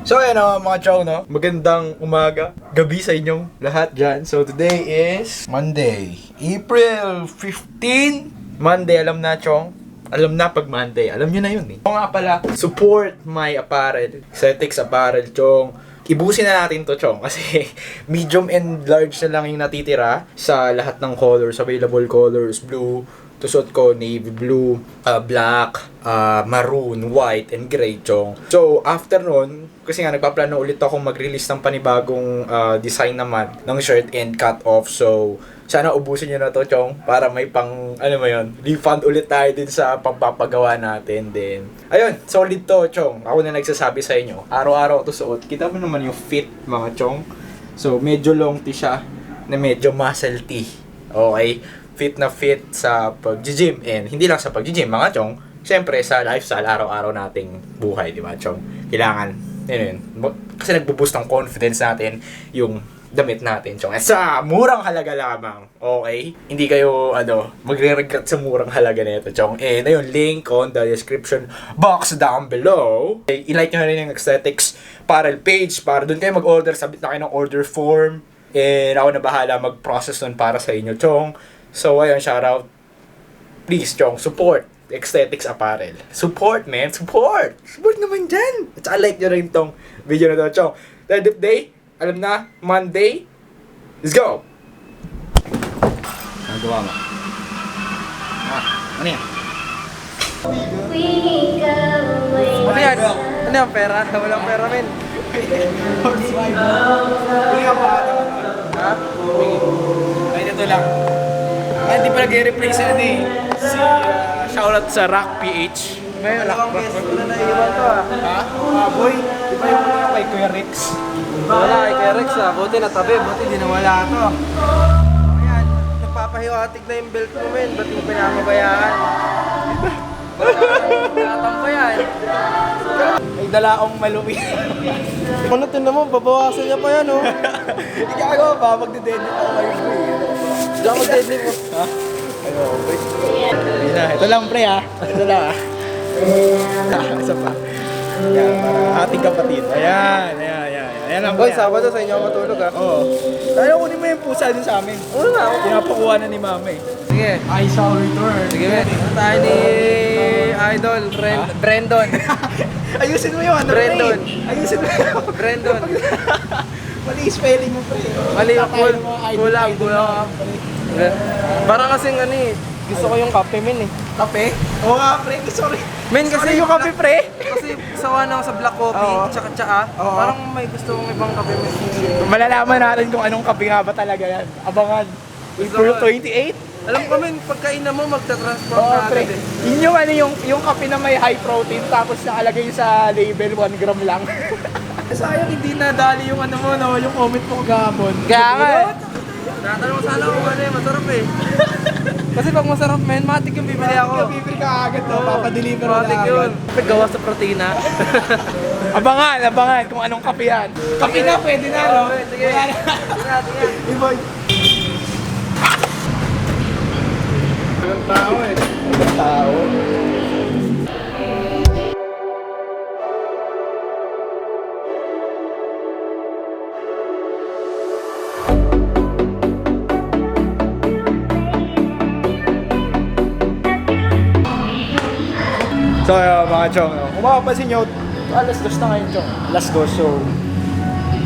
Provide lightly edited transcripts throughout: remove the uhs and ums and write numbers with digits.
So ayan mga chong, no? Magandang umaga, gabi sa inyong lahat dyan. So today is Monday, April 15. Monday, alam na chong. Alam na pag Monday, alam nyo na yun eh. O nga pala, support my apparel, Aesthetics Apparel chong. Ibusin na natin to chong kasi medium and large na lang yung natitira sa lahat ng colors, available colors, blue, tusot ko navy blue, black, maroon, white, and gray chong. So after nun, kasi nga nagpaplano ulit ako mag-release ng panibagong design naman ng shirt and cut off. So sana ubusin nyo na to chong para may pang ano mo yun, refund ulit tayo din sa pagpapagawa natin din. Ayun, solid to chong. Ako na nagsasabi sa inyo, araw-araw to suot. Kita mo naman yung fit mga chong. So medyo long tee siya na medyo muscle tee. Okay? Fit na fit sa pag-gym and hindi lang sa pag-gym mga chong, syempre sa lifestyle araw-araw nating buhay, di ba chong? Kailangan yun, kasi nagbo-boost ng confidence natin yung damit natin chong. At sa murang halaga lamang, okay? Hindi kayo magre-regret sa murang halaga nito chong. And ayun, link on the description box down below. I-like nyo na rin yung Aesthetics Apparel page para doon kayo mag-order, sabit na kayo ng order form. And ako na bahala mag-process nun para sa inyo chong. So, ayun, shoutout. Please, chong, support Aesthetics Apparel. Support, man. Support! Support naman dyan! At saka like nyo rin tong video na to, chong. Third day, alam na, Monday. Let's go! Ano gawa mo? Ano yan? Ano yan? Ano yan? Pera? Walang pera, men. Horse ride. Hindi ka pa ata. Ha? Ay, ito lang. Hindi pa nag-replace yun eh. Si shoutout sa Rock PH. May alakang guest ko na naiiwan to ah. Ha? Boy, di ba yung kay Kuya Rex? Wala kay Kuya Rex ah. Buti natabi, buti di nawala to. Ayan, nagpapahiwatig na yung belt mo men. Ba't yung pinamabayaan? Batang pa yan. May dala akong malumi. Ano tinan mo, babawasan niya pa yan oh. Hindi ka agawa pa, magde-deadlift ako kayo. Diyan ako deadlift mo. Ha? Ayun, boy. Ito lang pre ha. Ito lang ha. Isa pa. Yan, para ating kapatid. Ayan. Ayan lang Boy, pre. Sabado sa inyo ako matulog ah. Oo. Tayo kunin mo yung pusa din sa amin. Oo na. Pinapakuha na ni mama eh. Sige. I shall return. Sige men. Tayo ni Idol Brandon. Ayusin mo yung ano Brandon. pre. Ayusin mo yung Brandon. mali spelling mo pre. Mali yung Tatay ng mga idol, kulang. pre. Parang kasing ano eh. Gusto ko yung kape men eh. Kape? Oo nga pre, sorry. Men kasi Sorry, yung kape pre. Kasi sawa na ako sa black coffee, Oo. tsaka tsaa. Oo. Parang may gusto kong ibang kape men. Malalaman natin kung anong kape nga ba talaga yan. Abangan. April 28? Alam ko men, pagkainan mo magta-transform Oo, na pre. agad eh. Yun yung yung kape na may high protein tapos nakalagay sa label 1 gram lang. Sayang hindi nadali yung ano mo, no, yung comment mo kagahapon. Kaya nga eh. Natanong mo sana kung ano eh, masarap eh. Kasi pag masarap men, matik yung bibili ako. Bibili ka agad to, papadeliver na Matik agad. yun. Gawa sa protina. Abangan kung anong kape yan. Kape na, pwede na, no? Sige. Wala na. Sige. Iboy. Walang tao eh. Walang tao. So mga chong, kung makapansin nyo, alas 2 na ngayon chong. Alas 2, so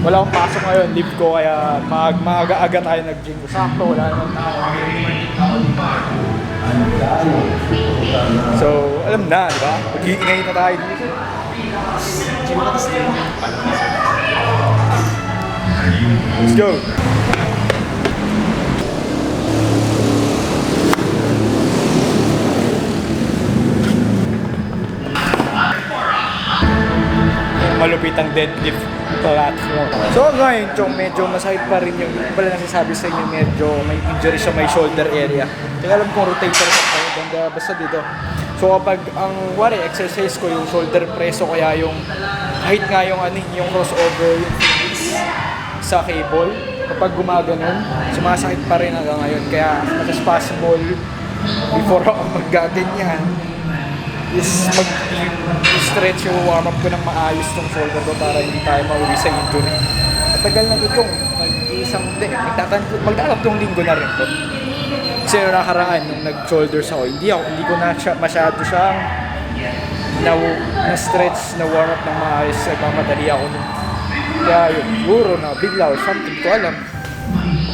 wala akong pasok ngayon, leave ko, kaya maaga-aga tayo nag-gym. Sakto, wala naman tao. So, alam na, di ba? Mag-iingay na tayo dito. Let's go! Malupit ang deadlift platform. So ngayon, chong, medyo masakit pa rin yung pala nasasabi sa inyo, medyo may injury sa may shoulder area. Kaya alam kong rotator cuff tayo, banda basta dito. So kapag ang exercise ko yung shoulder press o kaya yung kahit nga yung yung crossover, yung fingers sa cable, kapag gumaganon, sumasakit pa rin hanggang ngayon. Kaya as much as possible, before ako maggaganyan, is mag-stretch yung warm up ko ng maayos tong shoulder ko para hindi tayo mauwi sa injury. Matagal na ito chong, magdatatlong linggo na rin to. Kasi yung nakaraan nung nag-shoulders ako, hindi ko na masyado siyang na-stretch, na warm up ng maayos, nagmamadali ako nun. Kaya yun, siguro na bigla or something, ko alam.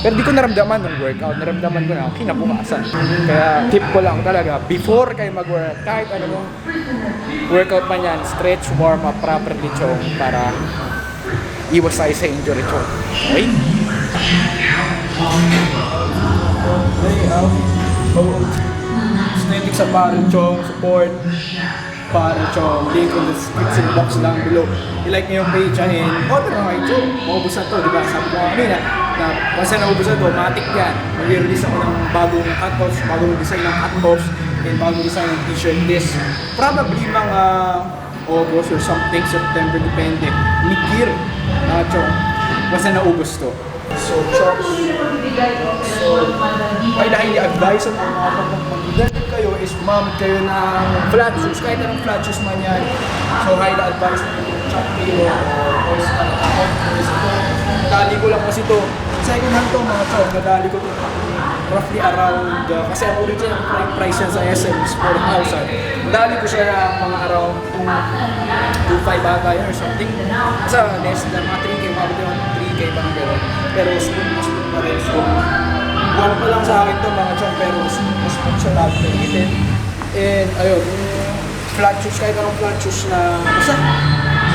Pero di ko naramdaman ng workout, naramdaman ko na kinabukasan. Kaya tip ko lang talaga, before kayo mag-work, kahit anong workout man yan, stretch, warm up properly chong para iwas tayo sa injury chong. Okay? Aesthetic sa parang chong, support, parang chong, link in the description box lang below. I-like nyo yung page and order na kayo chong. Maubos na to, di ba? Sabi ko kanina, na once na naubos na to, matik yan. Mag-release ako ng bagong cut-offs, bagong design ng cut-offs, and bagong design ng t-shirt. This, probably mga August or something, September, depende. Mid-year, chong. Once na naubos to. So, chocks. So, ay highly advise ang mga pag-magdadal kayo is gumamit kayo ng flat shoes. Kahit anong flat shoes man yan. So, highly advise na yung chop hero or dali ko lang kasi to. Second hand to mga chok. Nadali ko to roughly around, kasi ang original price yan sa SM is 4,000. Nadali ko siya mga around 2.5 ata yun or something. Kasi less than mga 3K, mabot yung 3K parang gano'n. Pero smooth pa rin. So, one pa lang sa akin to mga chong, pero smooth siya lahat na itin. And ayun, flat shoes, kahit anong flat shoes na basta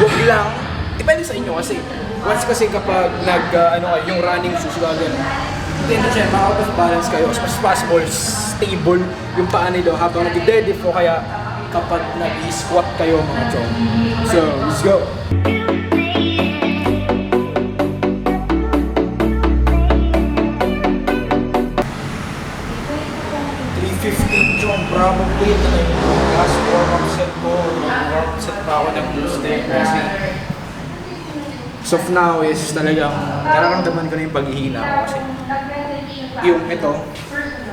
huwag lang, depende sa inyo kasi once kasi kapag yung running shoes gagawin, hindi siya, ma-out of balance kayo. As much as possible, stable yung paa nilo habang nag-deadlift o kaya kapag nag-squat kayo mga chong. So, let's go! 315 chong, probably ito na yung last warm-up set ko. Warm-up set pa ako ng Tuesday kasi as of now is talagang nararamdaman ko na yung paghihina ko kasi yung ito,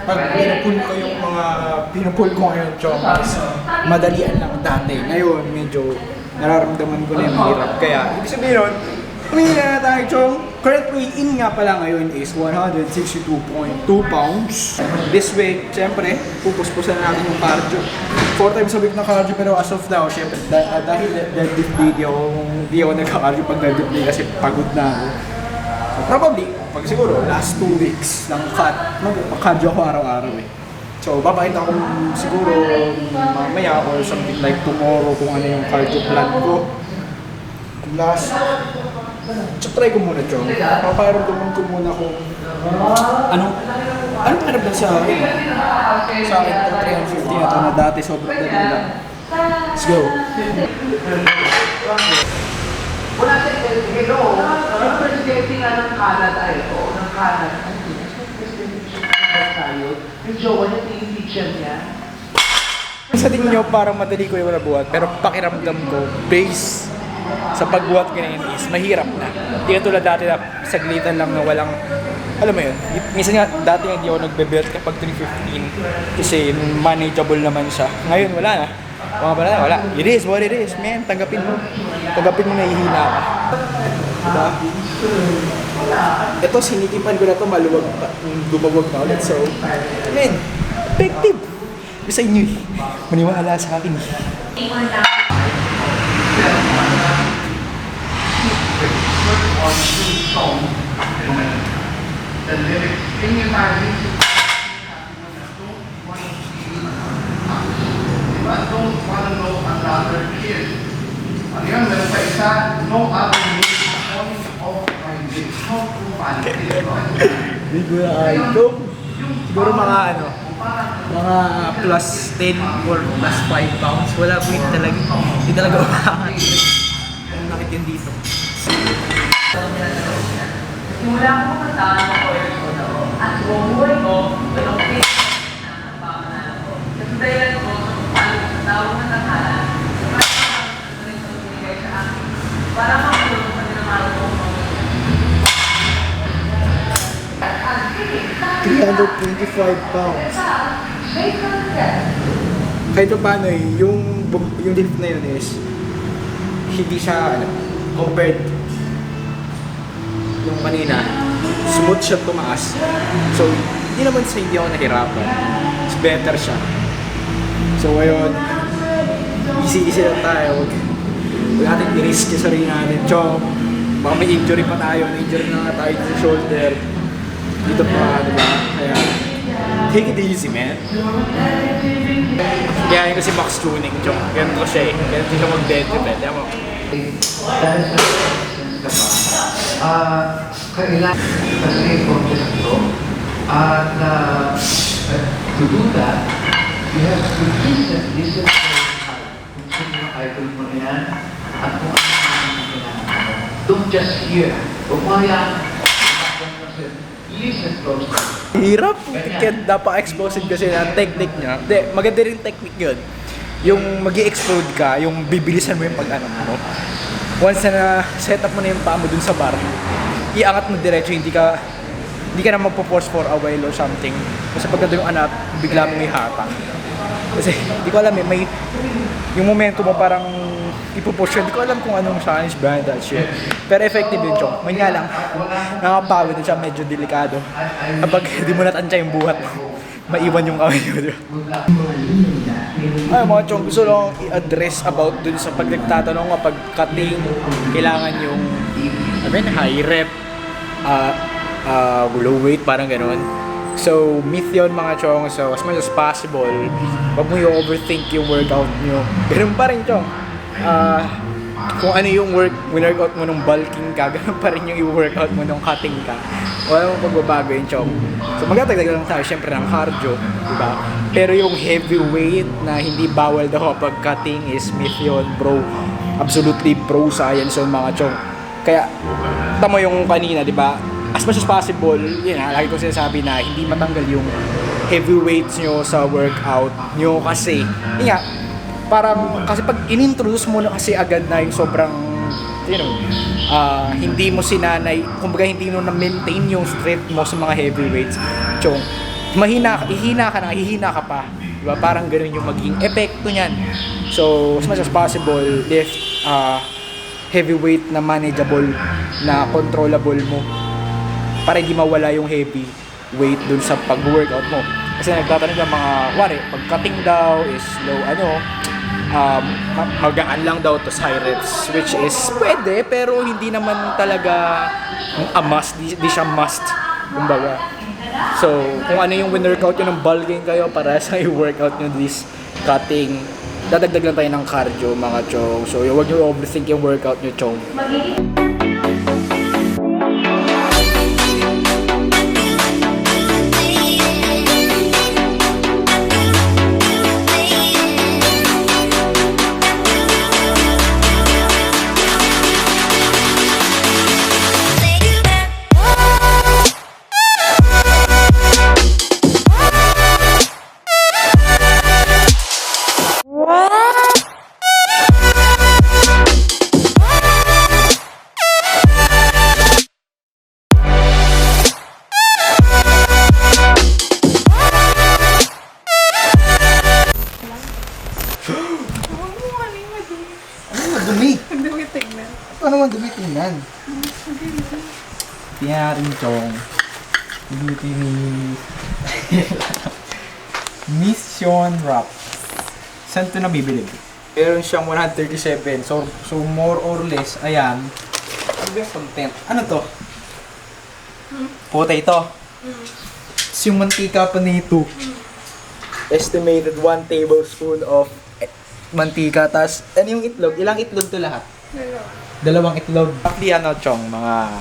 pag pinupul ko yung mga pinupul ko ngayon chong is madalian lang dati. Ngayon medyo nararamdaman ko na yung hirap. Kaya ibig sabihin nun, humihina na tayo chong. Current weight-in nga pala ngayon is 162.2 pounds. This week, syempre, pupuspusan natin yung cardio. 4 times a week na cardio, pero as of now, syempre, dahil deadlift video, hindi ako nagka-cardio pag deadlift day kasi pagod na ako. So, probably, pag siguro, last 2 weeks ng fat, mag-cardio ako araw-araw eh. So, babakita ko siguro mamaya or something like tomorrow kung ano yung cardio plan ko. Last, try ko muna, Chong. Paparamdaman ko muna kung anong pakiramdam sa akin. Sa akin, 350 na ito na dati sobrang dali lang. Let's go! Wala sa hello, yung presidente nga ng Canada ng Canada, yung jowa niya, yung teacher niya. Sa tingin nyo, parang madali ko yung nabuhat, pero pakiramdam ko, base sa pagbuhat ko na yun is mahirap na. Hindi ka tulad dati na saglitan lang na walang, alam mo yun, minsan nga dati hindi ako nagbe-belt kapag 315 kasi manageable naman siya. Ngayon wala na. Mga pala wala. It is what it is, man. Tanggapin mo. Tanggapin mo na ihina ka. Diba? Ito, sinikipan ko na ito, maluwag pa. Dumawag na ulit. So, man, effective. Bisa inyo eh. Maniwala sa akin eh. Don't want to know another kid. Ano yun, meron pa isa, no other means of my days. No profanity. Hindi ko na ito. Siguro mga mga plus 10 or plus 5 pounds. Wala po yun talaga. Hindi talaga umakangat. Ang nakit yun dito. Simula ko kataan ako at bumuhay ko, walang pin. Kasi dahilan ko, sa tawag na tanghalan, para makatulong sa dinamalo ko. 325 pounds. kahit pa paano yung lift na yun is hindi siya compared yung kanina, smooth siya tumaas. So, hindi naman sa hindi ako nahirapan. It's better siya. So, ngayon, easy lang tayo. Huwag natin i-risk yung sarili natin. Chong, baka may injury pa tayo. Na-injury na nga tayo sa shoulder. Dito pa, diba? Kaya, take it easy, man. Kaya yun kasi box tuning, Chong. Ganito siya eh. Ganito siya mag-deadlift. Diyan mo. Kailangan kasi contest to. At to do that, you have to listen kung sino yung idol mo na yan at kung ano yung kailangan mo. Don't just hear. Huwag mo hayaan. Listen closely. Hirap. Kaya napaka-explosive kasi ng technique niya. Hindi, maganda rin technique yun. Yung mag-i-explode ka, yung bibilisan mo yung pag-ano mo. Once na set up mo na yung paa mo dun sa bar, iangat mo diretso, hindi ka na magpo-force for a while or something. Kasi pagka yung anak, bigla mo may hatak. Kasi hindi ko alam may yung momento mo parang ipupush yun. Hindi ko alam kung anong science behind that shit. Pero effective yun, Chong. May nga lang, nakapawid din siya, medyo delikado. Kapag di mo natansya yung buhat mo, maiwan yung kamay mo. Ay, mga Chong, gusto lang i-address about dun sa pag nagtatanong kapag cutting, kailangan yung high rep, low weight, parang ganun. So, myth yun mga Chong. So, as much as possible, wag mo i-overthink yung workout nyo. Ganun pa rin, Chong. Kung ano yung workout mo nung bulking ka, ganun pa rin yung i-workout mo nung cutting ka. Wala mong pagbabago yun, Chong. So, magtatagdag lang tayo, syempre, ng cardio, diba? Pero yung heavyweight na hindi bawal daw kapag cutting is myth yun, bro. Absolutely pro science yun, mga Chong. Kaya, tamo yung kanina, diba? As much as possible, yun lagi ko sinasabi na hindi matanggal yung heavyweights nyo sa workout nyo kasi, yun nga, parang, kasi pag in-introduce mo na kasi agad na yung sobrang, hindi mo sinanay, kumbaga hindi mo na-maintain yung strength mo sa mga heavyweights, Chong, hihina ka pa, diba? Parang ganun yung maging epekto niyan. So, as much as possible, lift heavyweight na manageable, na controllable mo, para hindi mawala yung heavy weight dun sa pag-workout mo. Kasi nagtatanong ng mga, wari, pag cutting daw is low, magaan lang daw to high reps, which is pwede, pero hindi naman talaga a must, di siya must, kumbaga. So, kung ano yung win-workout nyo ng bulking kayo para sa i-workout nyo this cutting, dadagdag lang tayo ng cardio, mga Chong. So, huwag nyo overthink yung workout nyo, Chong. Dumi. Dumi tignan. Ito naman dumi tingnan. Tingnan natin itong beauty ni Mission Wrap. Saan ito nabibili? Meron siyang 137. So more or less, ayan. Ano ba yung content? Ano to? Potato. It's yung mantika pa nito. Estimated 1 tablespoon of mantika, tas ano yung itlog? Ilang itlog to lahat? Dalawang itlog. Roughly Chong, mga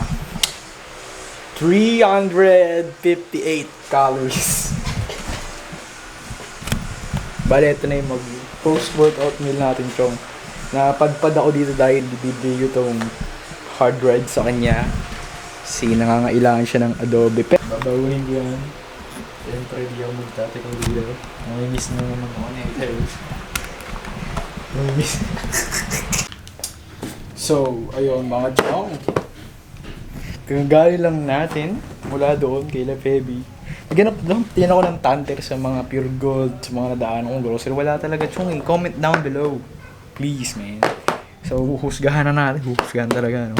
358 calories. Bale, ito na yung post-workout meal natin, Chong. Napadpad ako dito dahil bibigay ko itong hard ride sa kanya. Kasi nangangailangan siya ng adobe. Babawin ko yan. Siyempre, di ako magtatikong dito. Namimiss na naman ako na So, ayun mga Chong. Kagagali lang natin mula doon kay Lefebvre. Tiyan ako ng tanter sa mga pure gold, sa mga nadaan kong grocery. Wala talaga, chong eh. Comment down below. Please, man. So, huhusgahan na natin. Huhusgahan talaga, no?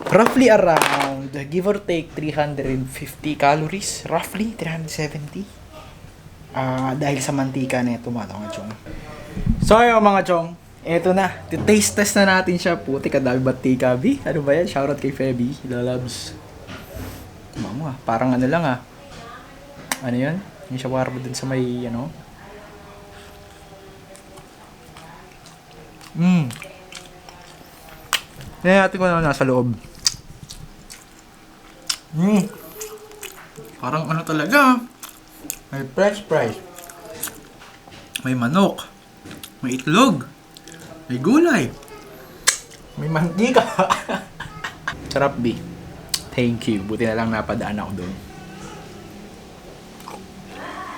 Roughly around, give or take, 350 calories. Roughly, 370. Dahil sa mantika na ito, mga chong. So, ayun, mga chong. Eto na. Taste test na natin siya. Puti, kadami batika, B. Ano ba yan? Shoutout kay Feby. Lalabs. Mamo parang ano lang Ano yun? Yung shawarma dun sa may, ano? Tingnan natin kung ano nasa loob. Parang ano talaga. May french fries. May manok. May itlog. May gulay. May mantika. Sarap, B. Thank you. Buti na lang napadaan ako doon.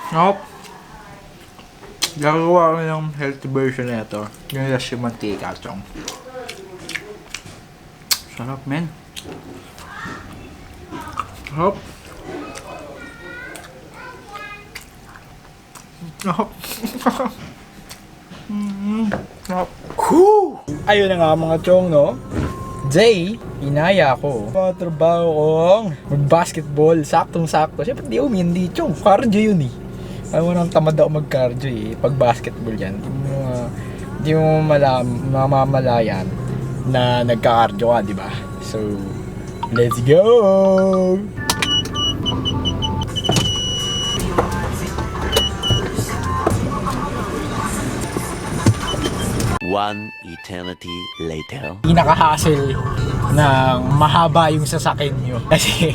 Nope. Gagawa ko ng healthy version na ito. Yung nasa mantika, chong. Sarap, men. Sarap. Sarap. Sarap. Whew! Ayun na nga mga chong, no? Jay, inaya ko. Trabaho kong mag-basketball. Saktong-sakto. Siyempre, di umindi chong. Cardio yun eh. Ayaw mo nang tamad ako mag-cardio eh. Pag basketball yan. Di mo mamamalayan na nagka-cardio ka, di ba? So, let's go! One eternity later. Pinaka-hassle ng mahaba yung sasakyan nyo. Kasi,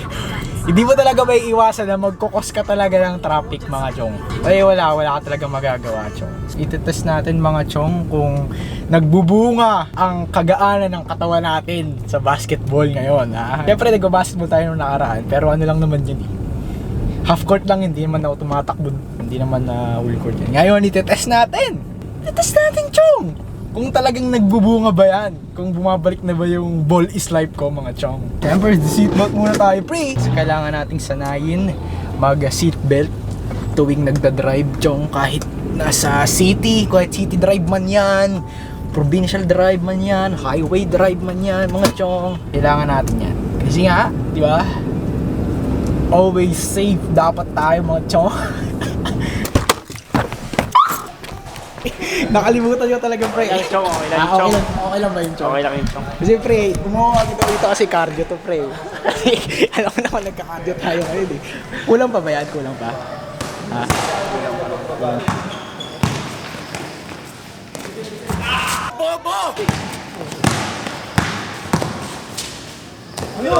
hindi mo talaga may iwasan na magkukos ka talaga ng traffic, mga chong. Ay, wala ka talaga magagawa, chong. Itetest natin, mga chong, kung nagbubunga ang kagaanan ng katawan natin sa basketball ngayon, ha? Siyempre, nag-basketball tayo nung nakaraan, pero ano lang naman yun, eh. Half court lang, hindi naman na tumatakbo, hindi naman na full court yan. Ngayon, itetest natin! Itetest natin, chong! Kung talagang nagbubunga ba yan? Kung bumabalik na ba yung ball is life ko, mga chong. Siyempre, seatbelt muna tayo, pre! So, kailangan nating sanayin mag-seatbelt tuwing nagda-drive, chong. Kahit nasa city, kahit city drive man yan, provincial drive man yan, highway drive man yan, mga chong. Kailangan natin yan. Kasi nga, di ba? Always safe dapat tayo, mga chong. Nakalimutan nyo talaga, pre. Ay, chong, okay lang, chong. Okay lang ba yun, chong? Okay lang yun, chong. Kasi, pre, gumawa kita dito kasi cardio to, pre. Kasi, alam mo naman, nagka-cardio tayo ngayon, eh. Kulang pa ba yan? Kulang pa? Ha? Bobo! Ano?